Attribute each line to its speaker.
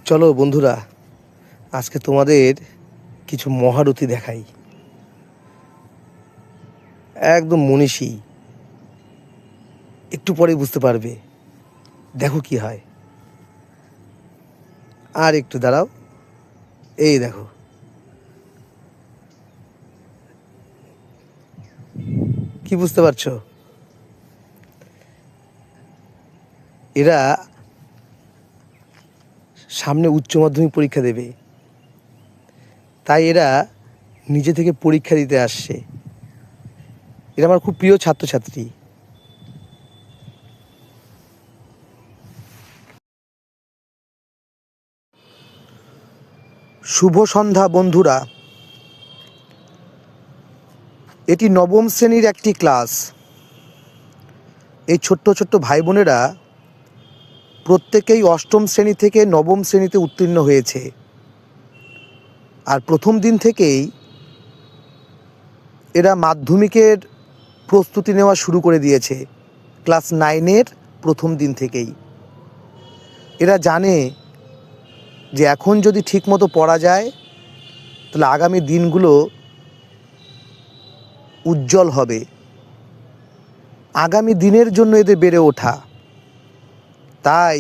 Speaker 1: চলো বন্ধুরা, আজকে তোমাদের কিছু মহারথী দেখাই। একদম মনীষী, একটু পরে বুঝতে পারবে। দেখো কি হয়। আর একটু দাঁড়াও, এই দেখো। কি বুঝতে পারছো? এরা সামনে উচ্চ মাধ্যমিক পরীক্ষা দেবে, তাই এরা নিজে থেকে পরীক্ষা দিতে আসছে। এরা আমার খুব প্রিয় ছাত্রছাত্রী। শুভ সন্ধ্যা বন্ধুরা। এটি নবম শ্রেণীর একটি ক্লাস। এই ছোট্ট ছোট্ট ভাই বোনেরা প্রত্যেকেই অষ্টম শ্রেণী থেকে নবম শ্রেণীতে উত্তীর্ণ হয়েছে। আর প্রথম দিন থেকেই এরা মাধ্যমিকের প্রস্তুতি নেওয়া শুরু করে দিয়েছে। ক্লাস 9-এর প্রথম দিন থেকেই এরা জানে যে এখন যদি ঠিকমতো পড়া যায় তাহলে আগামী দিনগুলো উজ্জ্বল হবে। আগামী দিনের জন্য এদের বেড়ে ওঠা। তাই